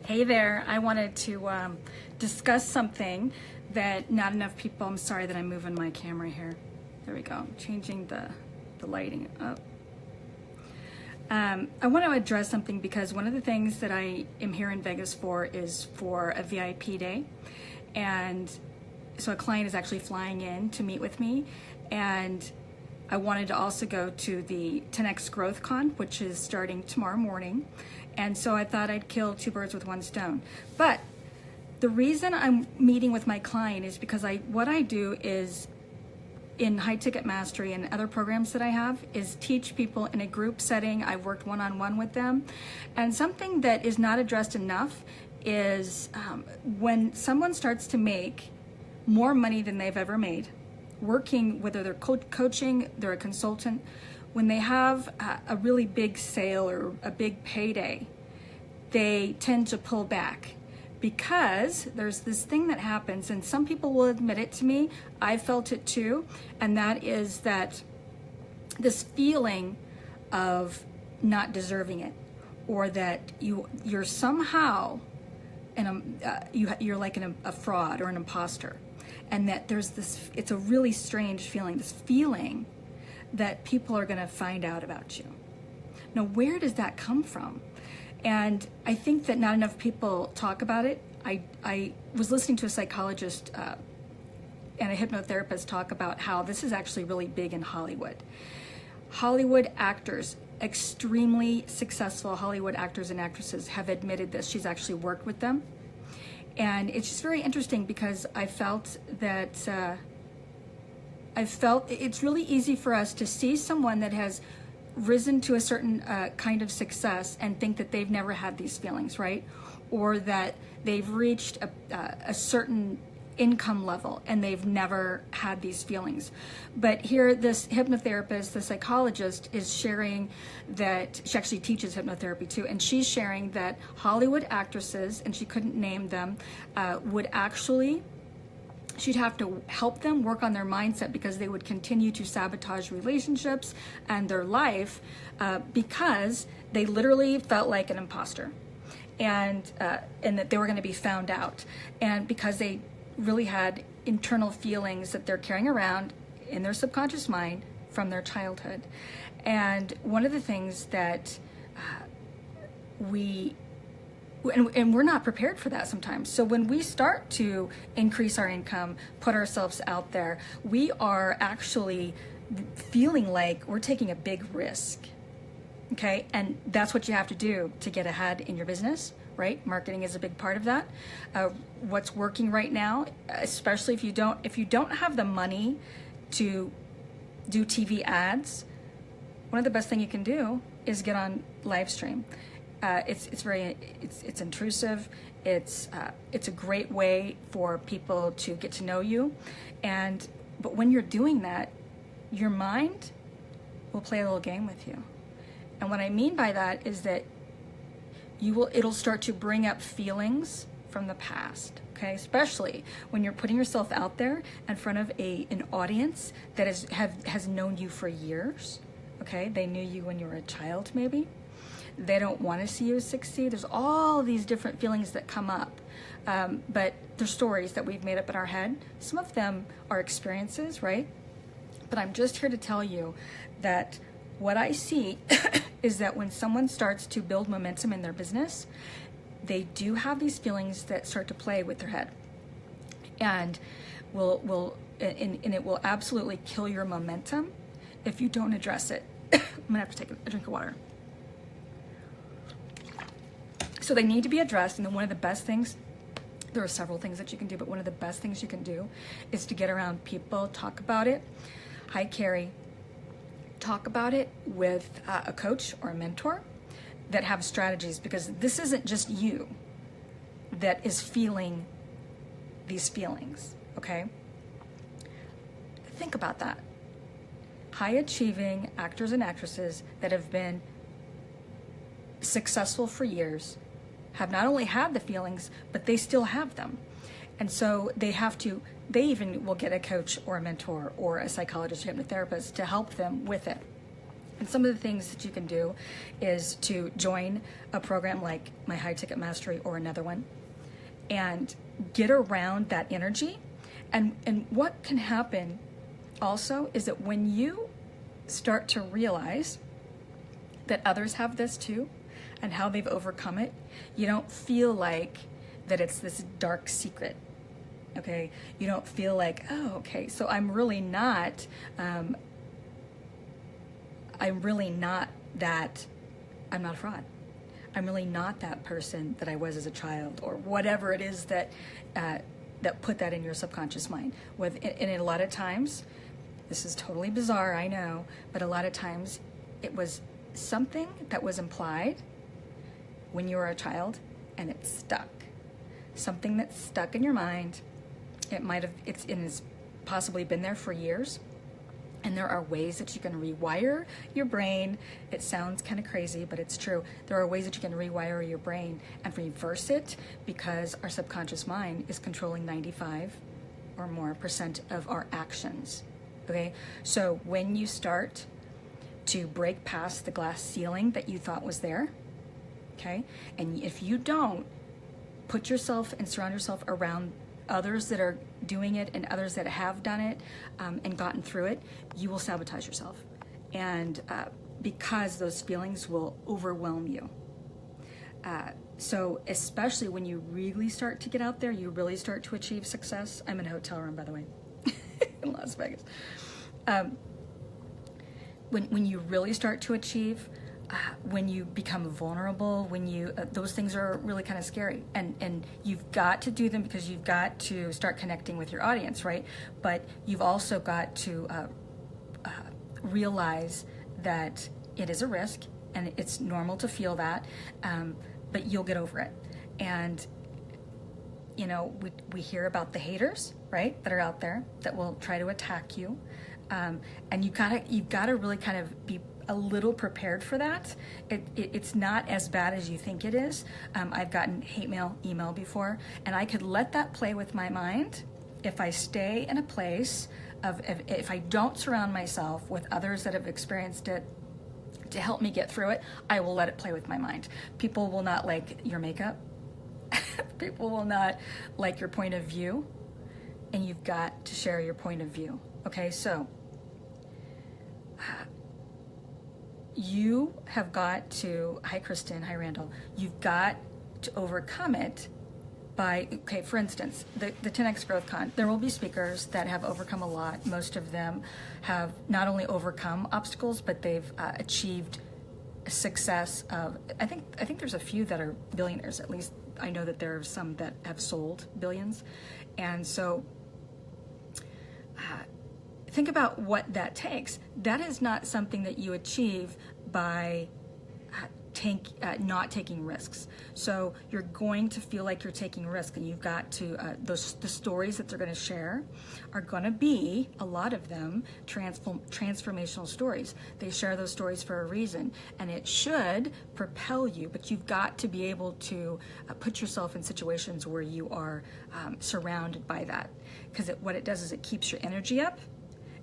Hey there, I wanted to discuss something that not enough people, I'm sorry that I'm moving my camera here. There we go, changing the lighting up. I want to address something because one of the things that I am here in Vegas for is for a VIP day. And so a client is actually flying in to meet with me, and I wanted to also go to the 10X Growth Con, which is starting tomorrow morning. And so I thought I'd kill two birds with one stone. But the reason I'm meeting with my client is because what I do is, in High Ticket Mastery and other programs that I have, is teach people in a group setting. I've worked one-on-one with them. And something that is not addressed enough is when someone starts to make more money than they've ever made, working, whether they're coaching, they're a consultant, when they have a really big sale or a big payday, they tend to pull back because there's this thing that happens, and some people will admit it to me, I felt it too, and that is that this feeling of not deserving it, or that you're somehow, you're like a fraud or an imposter. And that there's this, it's a really strange feeling, this feeling that people are going to find out about you. Now, where does that come from? And I think that not enough people talk about it. I was listening to a psychologist and a hypnotherapist talk about how this is actually really big in Hollywood. Hollywood actors, extremely successful Hollywood actors and actresses, have admitted this. She's actually worked with them. And it's just very interesting because I felt that it's really easy for us to see someone that has risen to a certain kind of success and think that they've never had these feelings, right? Or that they've reached a certain income level and they've never had these feelings. But here, this hypnotherapist, the psychologist, is sharing that she actually teaches hypnotherapy too, and she's sharing that Hollywood actresses, and she couldn't name them, would actually, she'd have to help them work on their mindset because they would continue to sabotage relationships and their life because they literally felt like an imposter, and that they were going to be found out, and because they really had internal feelings that they're carrying around in their subconscious mind from their childhood. And one of the things that we're not prepared for that sometimes. So when we start to increase our income, put ourselves out there, we are actually feeling like we're taking a big risk. Okay, and that's what you have to do to get ahead in your business, right? Marketing is a big part of that. What's working right now, especially if you don't have the money to do TV ads, one of the best thing you can do is get on live stream. It's intrusive. It's a great way for people to get to know you, but when you're doing that, your mind will play a little game with you. And what I mean by that is that it'll start to bring up feelings from the past, okay? Especially when you're putting yourself out there in front of an audience that has known you for years, okay? They knew you when you were a child, maybe. They don't want to see you succeed. There's all these different feelings that come up, but they're stories that we've made up in our head. Some of them are experiences, right? But I'm just here to tell you that what I see is that when someone starts to build momentum in their business, they do have these feelings that start to play with their head, and it will absolutely kill your momentum if you don't address it. I'm gonna have to take a drink of water. So they need to be addressed, and then one of the best things, there are several things that you can do, but one of the best things you can do is to get around people, talk about it. Hi, Carrie. Talk about it with a coach or a mentor that have strategies, because this isn't just you that is feeling these feelings, okay? Think about that. High achieving actors and actresses that have been successful for years have not only had the feelings, but they still have them. And so they even will get a coach or a mentor or a psychologist or hypnotherapist to help them with it. And some of the things that you can do is to join a program like my High Ticket Mastery or another one and get around that energy. And what can happen also is that when you start to realize that others have this too and how they've overcome it, you don't feel like that it's this dark secret. Okay, you don't feel like, oh, okay, so I'm really not that, I'm not a fraud. I'm really not that person that I was as a child, or whatever it is that that put that in your subconscious mind. And a lot of times, this is totally bizarre, I know, but a lot of times it was something that was implied when you were a child, and it stuck. Something that's stuck in your mind. It has possibly been there for years. And there are ways that you can rewire your brain. It sounds kind of crazy, but it's true. There are ways that you can rewire your brain and reverse it, because our subconscious mind is controlling 95% or more of our actions. Okay? So when you start to break past the glass ceiling that you thought was there, okay? And if you don't put yourself and surround yourself around others that are doing it and others that have done it and gotten through it, you will sabotage yourself. And because those feelings will overwhelm you. So especially when you really start to get out there, you really start to achieve success. I'm in a hotel room, by the way, in Las Vegas. When you really start to achieve, when you become vulnerable, when you those things are really kind of scary, and you've got to do them because you've got to start connecting with your audience, right? But you've also got to realize that it is a risk, and it's normal to feel that, but you'll get over it. And you know, we hear about the haters, right, that are out there that will try to attack you, and you've got to really kind of be a little prepared for that. It's not as bad as you think it is. I've gotten hate mail, email before, and I could let that play with my mind if I stay in a place of, if I don't surround myself with others that have experienced it to help me get through it, I will let it play with my mind. People will not like your makeup. People will not like your point of view, and you've got to share your point of view. Okay, so you have got to, hi Kristen, hi Randall, you've got to overcome it by, okay, for instance, the 10X Growth Con, there will be speakers that have overcome a lot. Most of them have not only overcome obstacles, but they've achieved success of, I think there's a few that are billionaires. At least I know that there are some that have sold billions. And so think about what that takes. That is not something that you achieve by not taking risks. So you're going to feel like you're taking risk, and you've got to, the stories that they're going to share are going to be, a lot of them, transformational stories. They share those stories for a reason, and it should propel you, but you've got to be able to put yourself in situations where you are surrounded by that, because what it does is it keeps your energy up,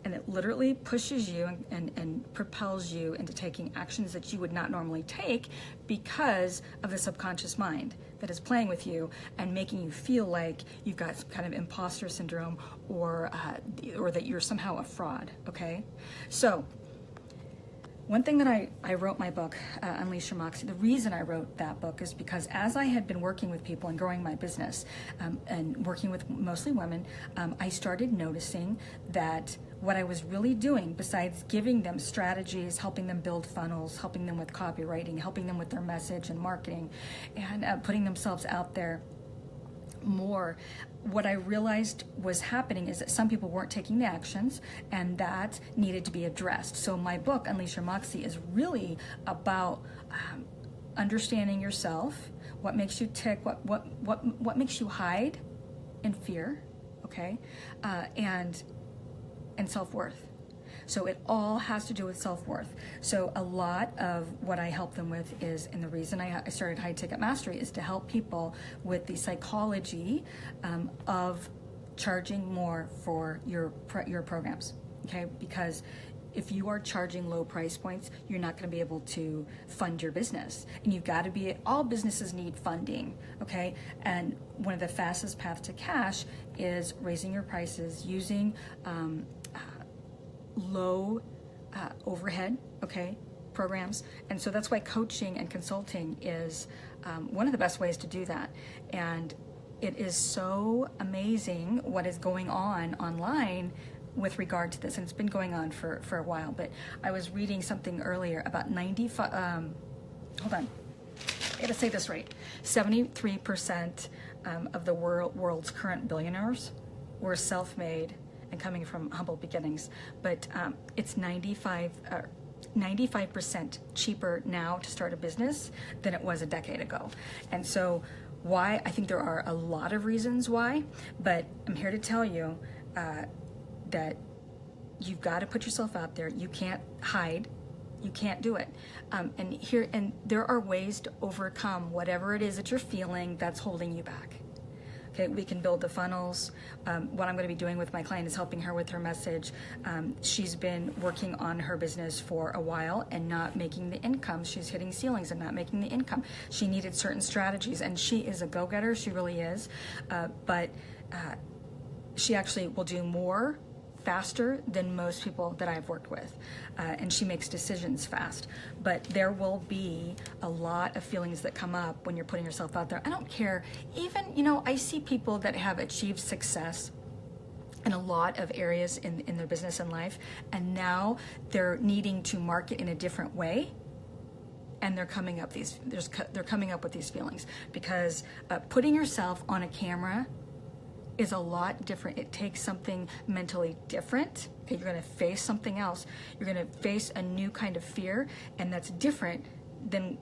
and it literally pushes you and propels you into taking actions that you would not normally take because of the subconscious mind that is playing with you and making you feel like you've got kind of imposter syndrome, or that you're somehow a fraud, okay? So one thing that I wrote my book, Unleash Your Moxie, the reason I wrote that book is because as I had been working with people and growing my business and working with mostly women, I started noticing that what I was really doing, besides giving them strategies, helping them build funnels, helping them with copywriting, helping them with their message and marketing, and putting themselves out there more, what I realized was happening is that some people weren't taking the actions, and that needed to be addressed. So my book, Unleash Your Moxie, is really about understanding yourself, what makes you tick, what makes you hide in fear, okay, and self-worth. So it all has to do with self-worth. So a lot of what I help them with is, and the reason I started High Ticket Mastery is to help people with the psychology of charging more for your programs, okay? Because if you are charging low price points, you're not going to be able to fund your business. And you've got to be, all businesses need funding, okay? And one of the fastest paths to cash is raising your prices using low overhead, okay, programs. And so that's why coaching and consulting is one of the best ways to do that. And it is so amazing what is going on online with regard to this, and it's been going on for a while. But I was reading something earlier about 95, hold on, I gotta say this right, 73% of the world's current billionaires were self-made and coming from humble beginnings, but it's 95% cheaper now to start a business than it was a decade ago. And so why? I think there are a lot of reasons why, but I'm here to tell you that you've got to put yourself out there. You can't hide. You can't do it. And there are ways to overcome whatever it is that you're feeling that's holding you back. Okay, we can build the funnels. What I'm going to be doing with my client is helping her with her message. She's been working on her business for a while and not making the income. She's hitting ceilings and not making the income. She needed certain strategies, and she is a go-getter. She really is. But she actually will do more faster than most people that I've worked with, and she makes decisions fast. But there will be a lot of feelings that come up when you're putting yourself out there. I don't care, even, I see people that have achieved success in a lot of areas in their business and life, and now they're needing to market in a different way, and they're coming up with these feelings because putting yourself on a camera is a lot different. It takes something mentally different. Okay, you're going to face something else. You're going to face a new kind of fear, and that's different than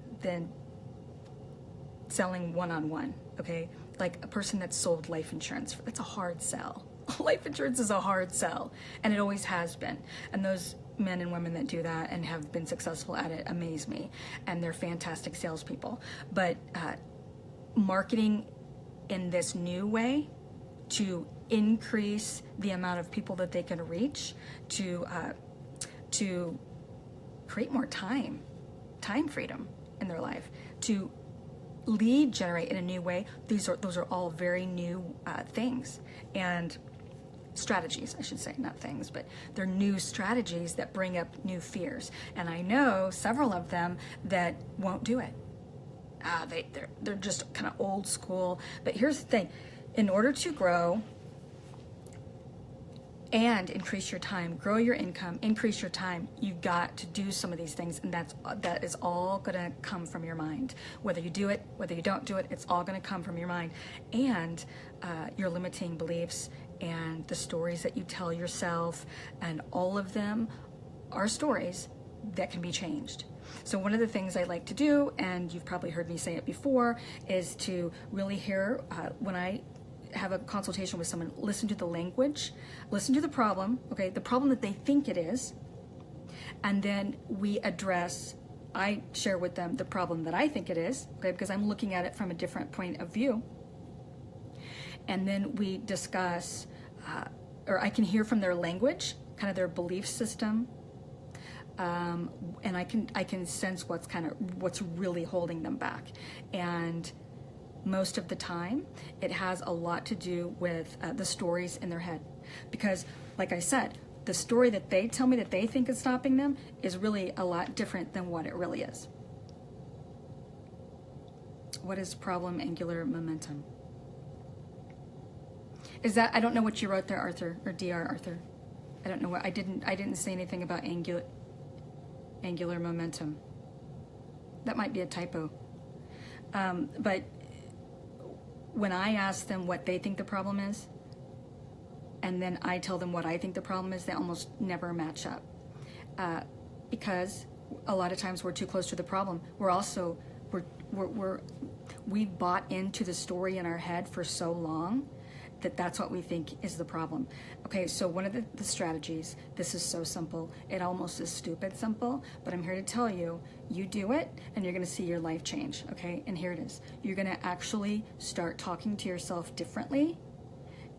selling one-on-one. Okay, like a person that's sold life insurance. That's a hard sell. Life insurance is a hard sell, and it always has been. And those men and women that do that and have been successful at it amaze me, and they're fantastic salespeople. But marketing in this new way, to increase the amount of people that they can reach, to create more time freedom in their life, to lead generate in a new way. Those are all very new things and strategies, I should say, not things, but they're new strategies that bring up new fears. And I know several of them that won't do it. They're just kind of old school. But here's the thing. In order to grow and increase your time, grow your income, increase your time, you've got to do some of these things, and that is all going to come from your mind. Whether you do it, whether you don't do it, it's all going to come from your mind. And your limiting beliefs and the stories that you tell yourself, and all of them are stories that can be changed. So one of the things I like to do, and you've probably heard me say it before, is to really hear when I have a consultation with someone, listen to the language, listen to the problem, okay, the problem that they think it is, and then I share with them the problem that I think it is, okay, because I'm looking at it from a different point of view. And then we discuss, or I can hear from their language, kind of their belief system, and I can sense what's really holding them back. And most of the time, it has a lot to do with the stories in their head. Because, like I said, the story that they tell me that they think is stopping them is really a lot different than what it really is. What is problem angular momentum? Is that, I don't know what you wrote there, Arthur, or Dr. Arthur. I don't know what, I didn't say anything about angular momentum. That might be a typo. But when I ask them what they think the problem is, and then I tell them what I think the problem is, they almost never match up. Because a lot of times we're too close to the problem. We've bought into the story in our head for so long that that's what we think is the problem. Okay, so one of the strategies, this is so simple, it almost is stupid simple, but I'm here to tell you, you do it and you're gonna see your life change, okay? And here it is. You're gonna actually start talking to yourself differently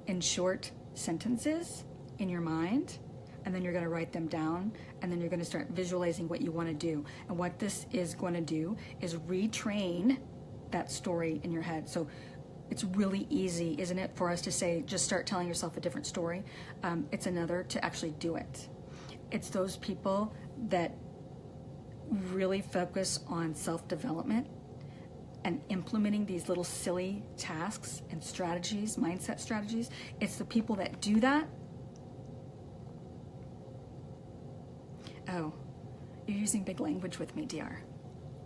in short sentences in your mind, and then you're going to write them down, and then you're going to start visualizing what you want to do. And what this is going to do is retrain that story in your head. So it's really easy, isn't it, for us to say, just start telling yourself a different story. It's another to actually do it. It's those people that really focus on self-development and implementing these little silly tasks and strategies, mindset strategies. It's the people that do that. Oh, you're using big language with me, DR.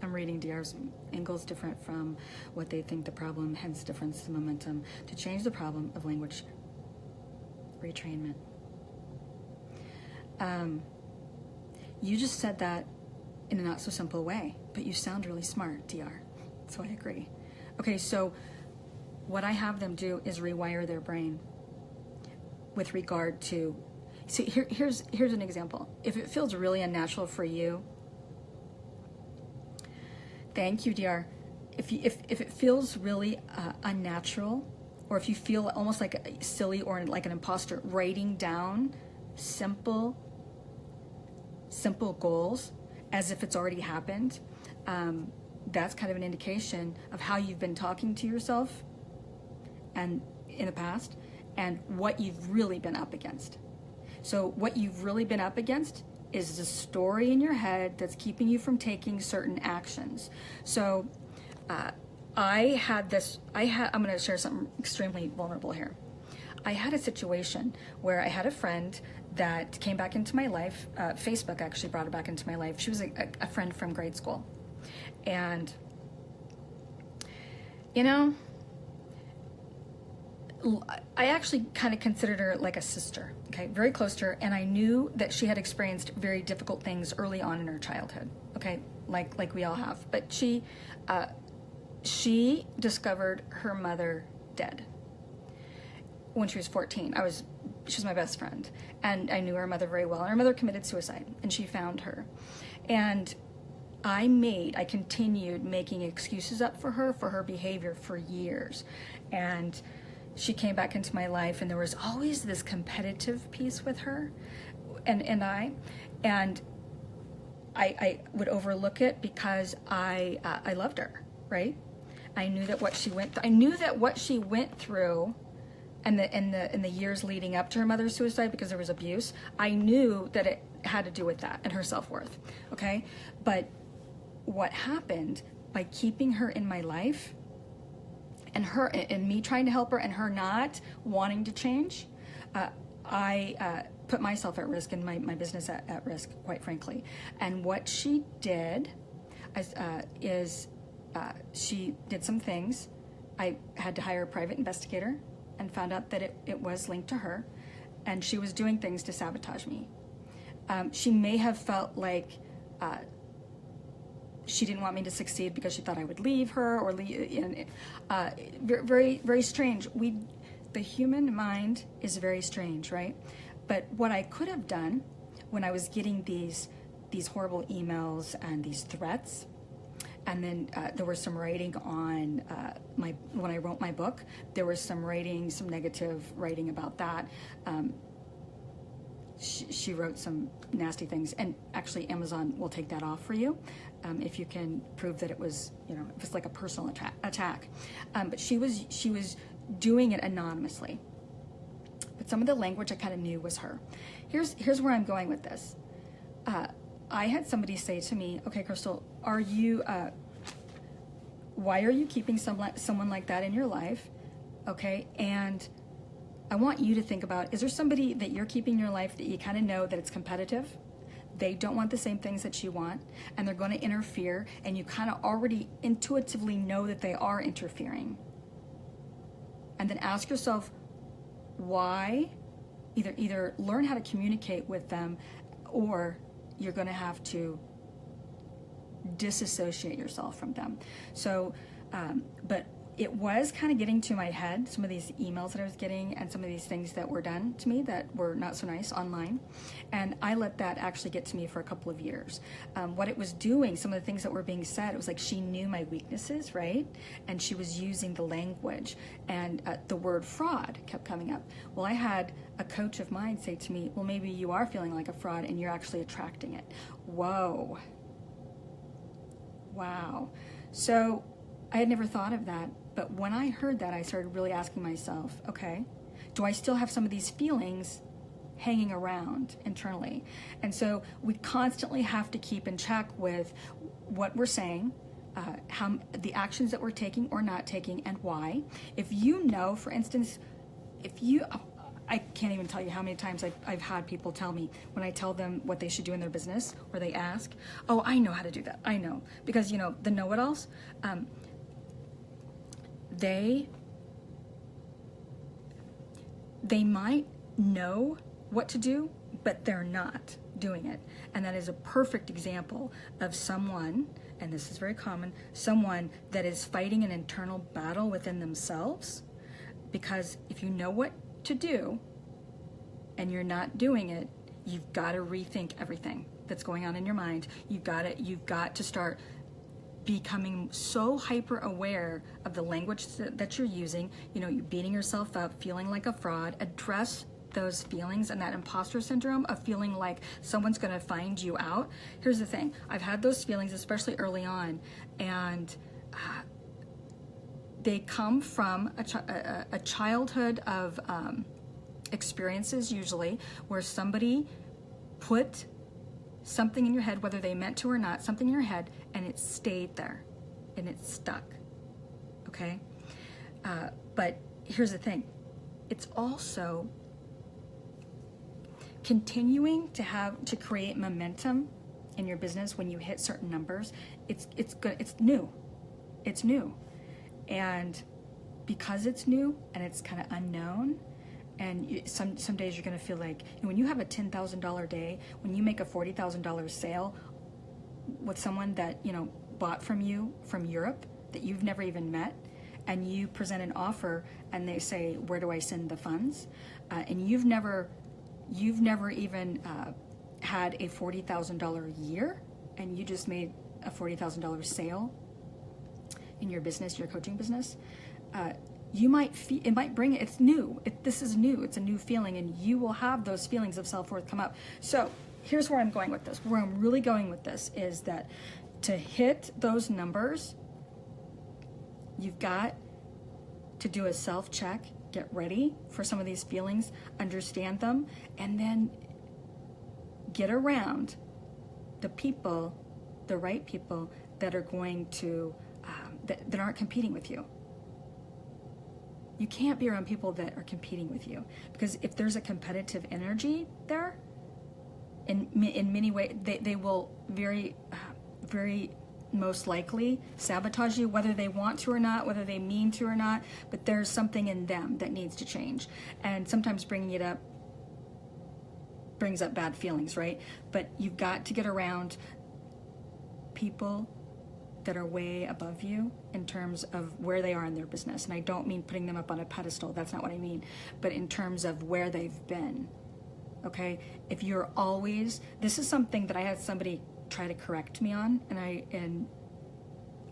I'm reading DR's angles different from what they think the problem, hence difference in momentum. To change the problem of language retrainment. You just said that in a not so simple way, but you sound really smart, DR. So I agree. Okay, so what I have them do is rewire their brain with regard to, see, here's an example. If it feels really unnatural for you, thank you, DR. If it feels really unnatural, or if you feel almost like silly or like an imposter, writing down simple goals as if it's already happened, that's kind of an indication of how you've been talking to yourself and in the past, and what you've really been up against. So what you've really been up against is the story in your head that's keeping you from taking certain actions. So I'm going to share something extremely vulnerable here. I had a situation where I had a friend that came back into my life. Facebook actually brought her back into my life. She was a friend from grade school. And, you know, I actually kind of considered her like a sister, okay, very close to her, and I knew that she had experienced very difficult things early on in her childhood, okay, like we all have. But she discovered her mother dead when she was 14. She was my best friend, and I knew her mother very well. And her mother committed suicide, and she found her, and I continued making excuses up for her behavior for years, and she came back into my life, and there was always this competitive piece with her, and I would overlook it because I loved her, right? I knew that what she went through, and in the years leading up to her mother's suicide, because there was abuse, I knew that it had to do with that and her self-worth, okay? But what happened by keeping her in my life, and me trying to help her and her not wanting to change, I put myself at risk and my business at risk, quite frankly. And what she did is she did some things. I had to hire a private investigator and found out that it was linked to her, and she was doing things to sabotage me. She may have felt like she didn't want me to succeed because she thought I would leave her, or very, very strange. The human mind is very strange, right? But what I could have done when I was getting these horrible emails and these threats, and then there was some writing on when I wrote my book, there was some negative writing about that. She wrote some nasty things, and actually Amazon will take that off for you if you can prove that it was, if it's like a personal attack. But she was doing it anonymously. But some of the language I kind of knew was her. Here's where I'm going with this. I had somebody say to me, "Okay, Crystal, why are you keeping someone like that in your life? Okay, and I want you to think about, is there somebody that you're keeping in your life that you kind of know that it's competitive? They don't want the same things that you want, and they're going to interfere, and you kind of already intuitively know that they are interfering. And then ask yourself why. Either learn how to communicate with them, or you're going to have to disassociate yourself from them. So, but it was kind of getting to my head, some of these emails that I was getting and some of these things that were done to me that were not so nice online. And I let that actually get to me for a couple of years. What it was doing, some of the things that were being said, it was like she knew my weaknesses, right? And she was using the language, and the word fraud kept coming up. Well, I had a coach of mine say to me, well, maybe you are feeling like a fraud and you're actually attracting it. Whoa. Wow. So I had never thought of that, but when I heard that, I started really asking myself, okay, do I still have some of these feelings hanging around internally? And so we constantly have to keep in check with what we're saying, how the actions that we're taking or not taking, and why. If you know, for instance, I can't even tell you how many times I've had people tell me when I tell them what they should do in their business, or they ask, oh, I know how to do that. I know. Because, the know-it-alls, they might know what to do, but they're not doing it. And that is a perfect example of someone, and this is very common, someone that is fighting an internal battle within themselves. Because if you know what to do and you're not doing it, you've got to rethink everything that's going on in your mind. You've got to start becoming so hyper aware of the language that you're using. You're beating yourself up, feeling like a fraud. Address those feelings and that imposter syndrome of feeling like someone's going to find you out. Here's the thing. I've had those feelings, especially early on, and they come from a childhood of experiences, usually, where somebody put something in your head, whether they meant to or not, something in your head, and it stayed there, and it stuck, okay? But here's the thing. It's also continuing to create momentum in your business when you hit certain numbers. It's good. It's new. It's new. And because it's new and it's kind of unknown, and some days you're going to feel like, when you have a $10,000 day, when you make a $40,000 sale with someone that, bought from you from Europe that you've never even met, and you present an offer and they say, where do I send the funds? And you've never even had a $40,000 year, and you just made a $40,000 sale in your business, your coaching business, you might it might bring it. It's new. This is new. It's a new feeling, and you will have those feelings of self-worth come up. So here's where I'm going with this. Where I'm really going with this is that to hit those numbers, you've got to do a self-check, get ready for some of these feelings, understand them, and then get around the people, the right people that are going to that aren't competing with you. You can't be around people that are competing with you, because if there's a competitive energy there, in many ways, they will very most likely sabotage you, whether they want to or not, whether they mean to or not, but there's something in them that needs to change. And sometimes bringing it up brings up bad feelings, right? But you've got to get around people that are way above you in terms of where they are in their business. And I don't mean putting them up on a pedestal, that's not what I mean, but in terms of where they've been, okay? If you're always, this is something that I had somebody try to correct me on, and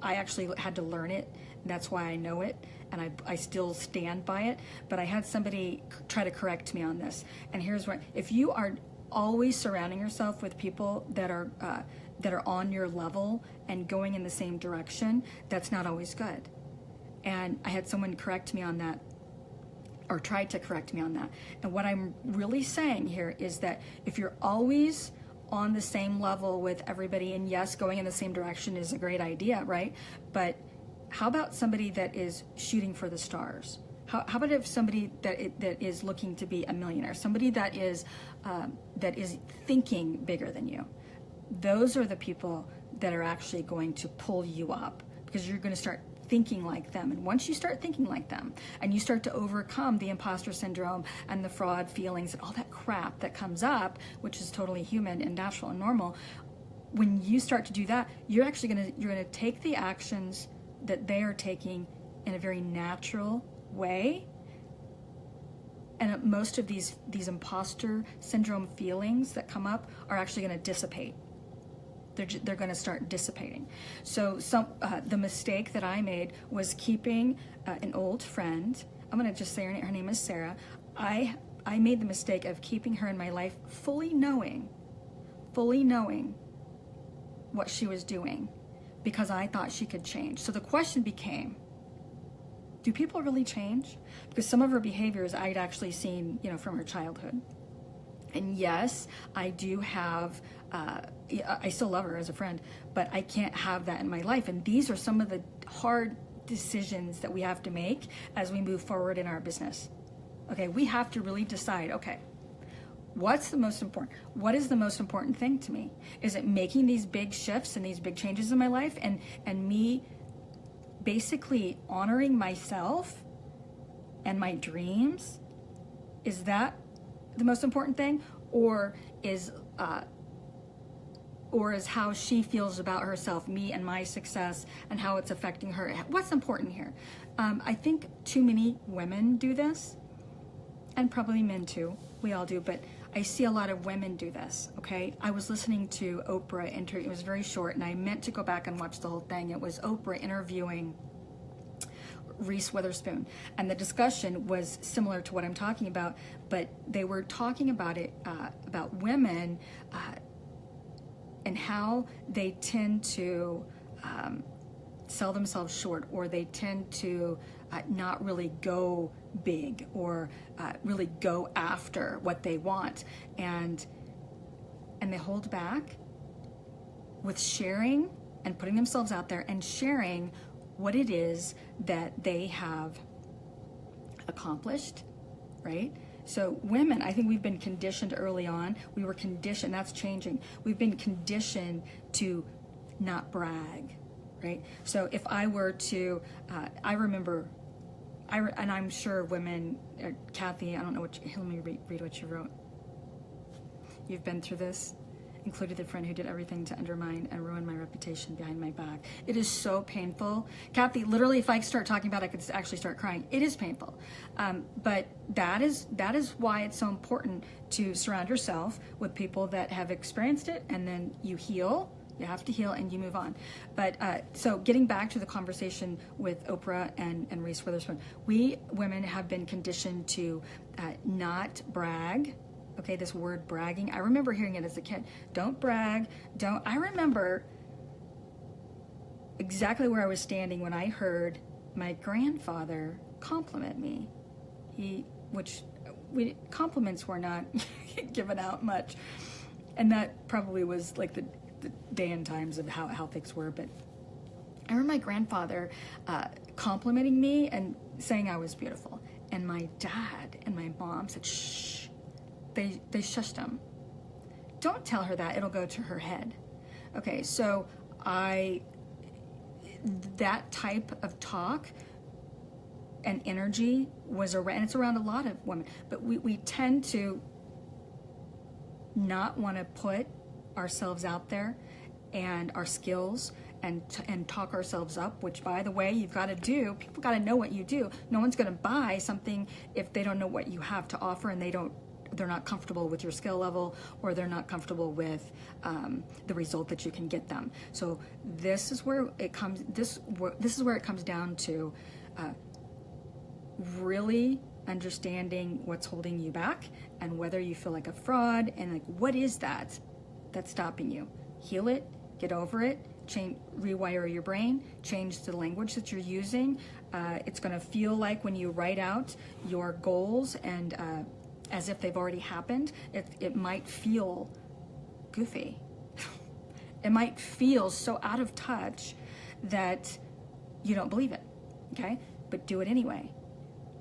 I actually had to learn it, and that's why I know it, and I still stand by it, but I had somebody try to correct me on this. And here's what, if you are always surrounding yourself with people that are on your level and going in the same direction, that's not always good. And I had someone correct me on that, or tried to correct me on that. And what I'm really saying here is that if you're always on the same level with everybody, and yes, going in the same direction is a great idea, right? But how about somebody that is shooting for the stars? How about if somebody that is looking to be a millionaire, somebody that is thinking bigger than you? Those are the people that are actually going to pull you up, because you're going to start thinking like them. And once you start thinking like them, and you start to overcome the imposter syndrome and the fraud feelings and all that crap that comes up, which is totally human and natural and normal, when you start to do that, you're going to take the actions that they are taking in a very natural way. And most of these imposter syndrome feelings that come up are actually going to dissipate. They're going to start dissipating. So the mistake that I made was keeping an old friend. I'm going to just say her name is Sarah. I made the mistake of keeping her in my life, fully knowing what she was doing, because I thought she could change. So the question became, do people really change? Because some of her behaviors I'd actually seen, from her childhood. And yes, I do have, I still love her as a friend, but I can't have that in my life. And these are some of the hard decisions that we have to make as we move forward in our business. Okay, we have to really decide, okay, what's the most important? What is the most important thing to me? Is it making these big shifts and these big changes in my life and me basically honoring myself and my dreams? Is that the most important thing? Or is how she feels about herself, me and my success, and how it's affecting her? What's important here? I think too many women do this, and probably men too. We all do, but I see a lot of women do this, okay? I was listening to Oprah interview. It was very short, and I meant to go back and watch the whole thing. It was Oprah interviewing Reese Witherspoon, and the discussion was similar to what I'm talking about, but they were talking about it, about women and how they tend to sell themselves short, or they tend to not really go big, or really go after what they want, and they hold back with sharing and putting themselves out there and sharing what it is that they have accomplished, right? So women, I think we've been conditioned early on. We were conditioned, that's changing. We've been conditioned to not brag, right? So if I were to, I remember, and I'm sure women, Kathy, I don't know what, let me read what you wrote. You've been through this, included the friend who did everything to undermine and ruin my reputation behind my back. It is so painful. Kathy, literally, if I start talking about it, I could actually start crying. It is painful. But that is why it's so important to surround yourself with people that have experienced it, and then you heal. You have to heal and you move on. But so getting back to the conversation with Oprah and Reese Witherspoon, we women have been conditioned to not brag. Okay, this word bragging, I remember hearing it as a kid. Don't brag, I remember exactly where I was standing when I heard my grandfather compliment me. Compliments were not given out much. And that probably was like the day and times of how things were. But I remember my grandfather complimenting me and saying I was beautiful. And my dad and my mom said, shh. They shushed him. Don't tell her that, it'll go to her head. Okay, so that type of talk and energy was around, and it's around a lot of women, but we tend to not want to put ourselves out there and our skills and talk ourselves up, which, by the way, you've got to do. People got to know what you do. No one's going to buy something if they don't know what you have to offer, and they're not comfortable with your skill level, or they're not comfortable with the result that you can get them. So this is where it comes. This is where it comes down to really understanding what's holding you back, and whether you feel like a fraud, and like, what is that's stopping you? Heal it, get over it, rewire your brain, change the language that you're using. It's going to feel like when you write out your goals and as if they've already happened, it might feel goofy. It might feel so out of touch that you don't believe it, okay? But do it anyway.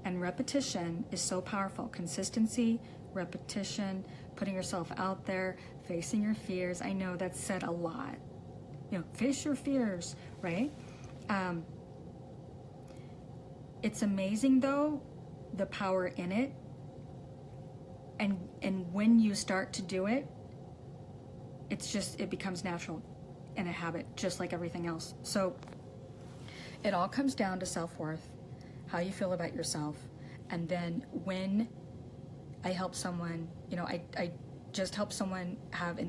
And repetition is so powerful. Consistency, repetition, putting yourself out there, facing your fears. I know that's said a lot. Face your fears, right? It's amazing, though, the power in it. And when you start to do it, it becomes natural and a habit, just like everything else. So it all comes down to self-worth. how you feel about yourself. And then when I help someone, I just helped someone have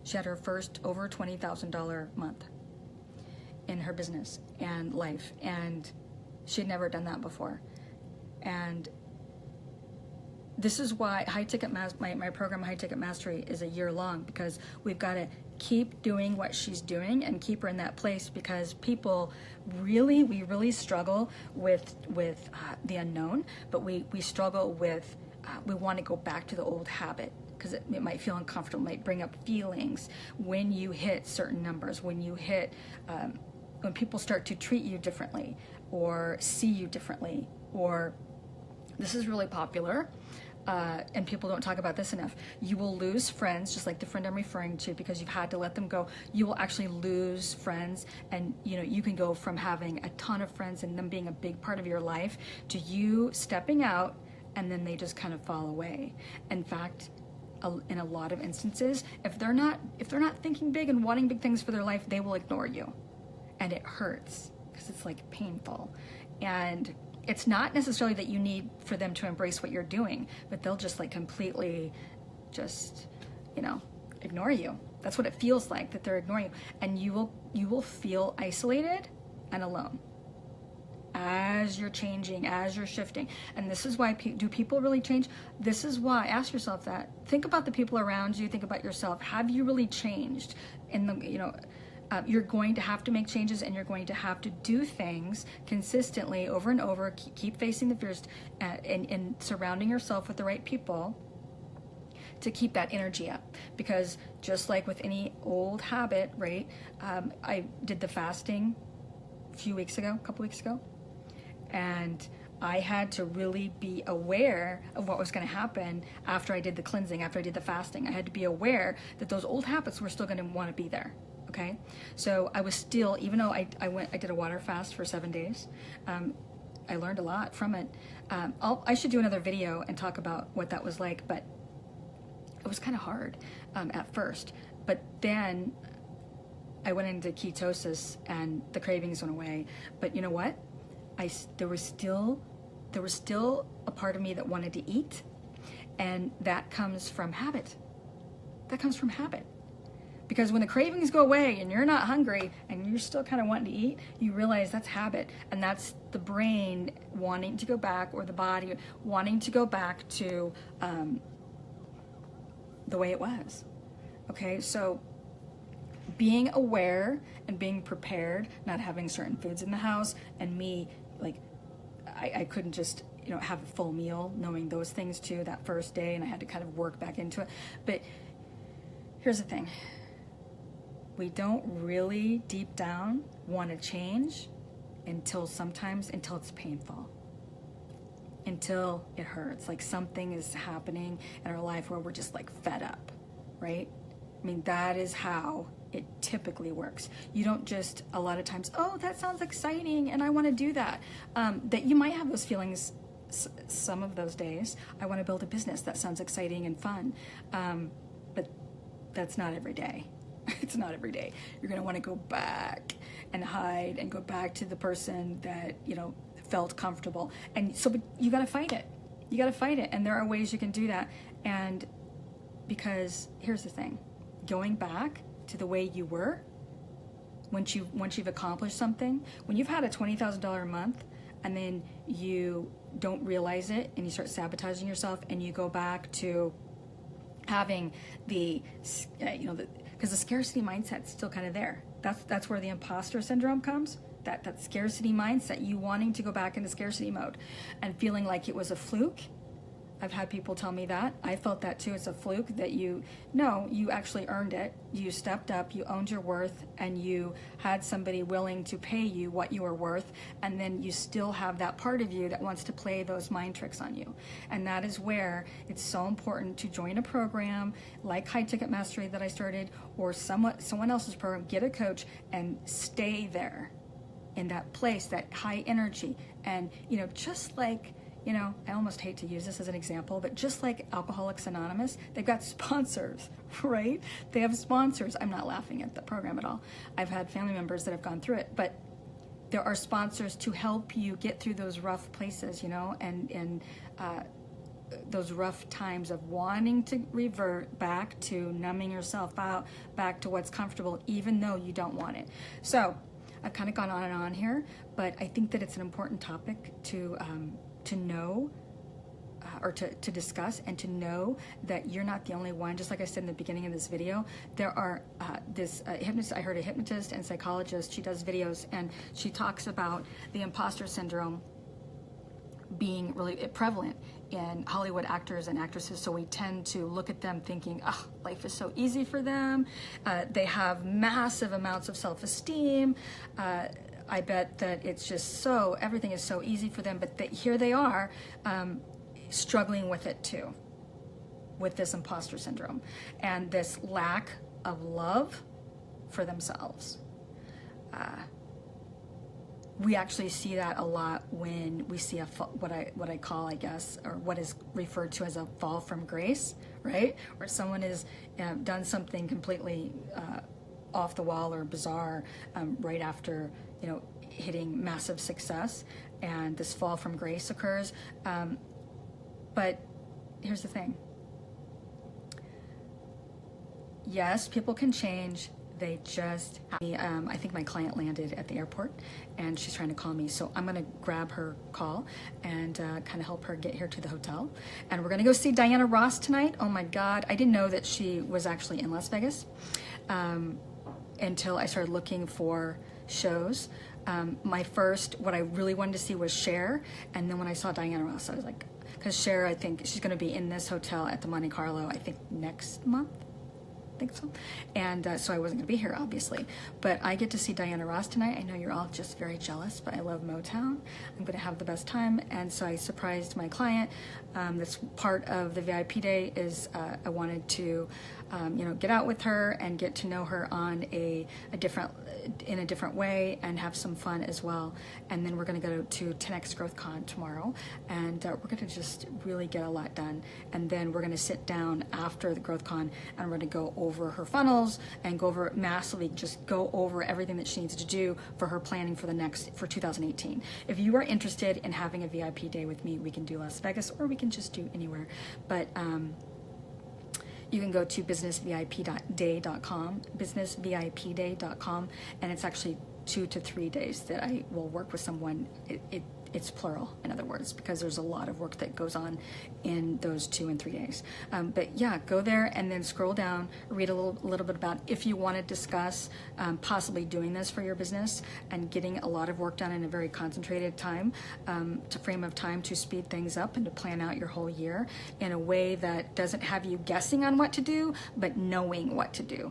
she had her first over $20,000 month in her business and life. And she'd never done that before. And this is why my program High Ticket Mastery is a year long, because we've got to keep doing what she's doing and keep her in that place, because people we really struggle with the unknown, but we struggle with we want to go back to the old habit, because it might feel uncomfortable, might bring up feelings when you hit certain numbers, when you hit when people start to treat you differently or see you differently. Or this is really popular, and people don't talk about this enough. You will lose friends, just like the friend I'm referring to, because you've had to let them go. You will actually lose friends, and you can go from having a ton of friends and them being a big part of your life to you stepping out, and then they just kind of fall away. In fact, in a lot of instances, if they're not thinking big and wanting big things for their life, they will ignore you, and it hurts because it's like painful. And it's not necessarily that you need for them to embrace what you're doing, but they'll just like completely just, ignore you. That's what it feels like, that they're ignoring you. And you will feel isolated and alone as you're changing, as you're shifting. And this is why, do people really change? This is why, ask yourself that. Think about the people around you, think about yourself. Have you really changed? You're going to have to make changes, and you're going to have to do things consistently over and over. Keep facing the fears and surrounding yourself with the right people to keep that energy up. Because just like with any old habit, right? I did the fasting a couple weeks ago, and I had to really be aware of what was going to happen after I did the cleansing, after I did the fasting. I had to be aware that those old habits were still going to want to be there. Okay, so I was still, even though I did a water fast for 7 days, I learned a lot from it. I should do another video and talk about what that was like, but it was kind of hard at first. But then I went into ketosis and the cravings went away. But you know what? There was still a part of me that wanted to eat, and that comes from habit. Because when the cravings go away and you're not hungry and you're still kind of wanting to eat, you realize that's habit. And that's the brain wanting to go back, or the body wanting to go back to the way it was. Okay, so being aware and being prepared, not having certain foods in the house, and me, like, I couldn't just, have a full meal, knowing those things too that first day, and I had to kind of work back into it. But here's the thing. We don't really deep down want to change until it's painful, until it hurts, like something is happening in our life where we're just like fed up, right? I mean, that is how it typically works. You don't just, a lot of times, oh, that sounds exciting and I want to do that. That you might have those feelings some of those days. I want to build a business, that sounds exciting and fun. But that's not every day. It's not every day. You're going to want to go back and hide and go back to the person that, felt comfortable. And so, but you got to fight it. You got to fight it. And there are ways you can do that. And because here's the thing, going back to the way you were, once you've accomplished something, when you've had a $20,000 a month and then you don't realize it and you start sabotaging yourself and you go back to having because the scarcity mindset's still kind of there. That's where the imposter syndrome comes. That scarcity mindset, you wanting to go back into scarcity mode and feeling like it was a fluke. I've had people tell me that. I felt that too. It's a fluke that you actually earned it. You stepped up, you owned your worth, and you had somebody willing to pay you what you were worth, and then you still have that part of you that wants to play those mind tricks on you. And that is where it's so important to join a program like High Ticket Mastery that I started, or someone else's program, get a coach, and stay there in that place, that high energy. And, just like, I almost hate to use this as an example, but just like Alcoholics Anonymous, they've got sponsors, right? They have sponsors. I'm not laughing at the program at all. I've had family members that have gone through it, but there are sponsors to help you get through those rough places, you know, and those rough times of wanting to revert back to numbing yourself out, back to what's comfortable, even though you don't want it. So I've kind of gone on and on here, but I think that it's an important topic to know, or to discuss, and to know that you're not the only one. Just like I said in the beginning of this video, there are hypnotist. I heard a hypnotist and psychologist. She does videos and she talks about the imposter syndrome being really prevalent in Hollywood actors and actresses. So we tend to look at them thinking, oh, life is so easy for them. They have massive amounts of self-esteem. I bet that it's just everything is so easy for them, but here they are struggling with it too, with this imposter syndrome and this lack of love for themselves. We actually see that a lot when we see what I call, I guess, or what is referred to as a fall from grace, right? Where someone has done something completely off the wall or bizarre right after, you know, hitting massive success, and this fall from grace occurs. But here's the thing. Yes, people can change. They just, I think my client landed at the airport and she's trying to call me. So I'm going to grab her call and kind of help her get here to the hotel. And we're going to go see Diana Ross tonight. Oh my God. I didn't know that she was actually in Las Vegas until I started looking for shows. What I really wanted to see was Cher. And then when I saw Diana Ross, I was like, because Cher, I think she's going to be in this hotel at the Monte Carlo, I think next month. Think so. And so I wasn't going to be here, obviously. But I get to see Diana Ross tonight. I know you're all just very jealous, but I love Motown. I'm going to have the best time. And so I surprised my client. That's part of the VIP day is I wanted to, get out with her and get to know her on in a different way and have some fun as well. And then we're going to go to 10X GrowthCon tomorrow, and we're going to just really get a lot done. And then we're going to sit down after the GrowthCon and we're going to go over her funnels and go over massively, just go over everything that she needs to do for her planning for 2018. If you are interested in having a VIP day with me, we can do Las Vegas or we can just do anywhere. But you can go to businessvipday.com, and it's actually 2 to 3 days that I will work with someone. It's plural, in other words, because there's a lot of work that goes on in those 2 and 3 days. But yeah, go there and then scroll down, read a little bit about if you want to discuss possibly doing this for your business and getting a lot of work done in a very concentrated frame of time to speed things up and to plan out your whole year in a way that doesn't have you guessing on what to do, but knowing what to do.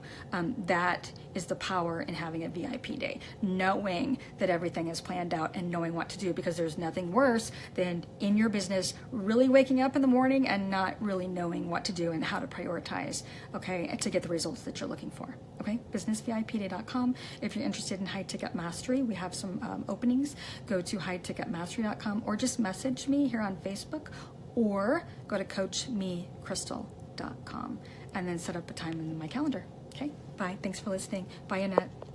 That is the power in having a VIP day, knowing that everything is planned out and knowing what to do, because there's nothing worse than in your business really waking up in the morning and not really knowing what to do and how to prioritize, okay, to get the results that you're looking for, okay? businessvipday.com. If you're interested in high ticket mastery, we have some openings. Go to highticketmastery.com or just message me here on Facebook, or go to coachmecrystal.com and then set up a time in my calendar, okay? Bye. Thanks for listening. Bye, Annette.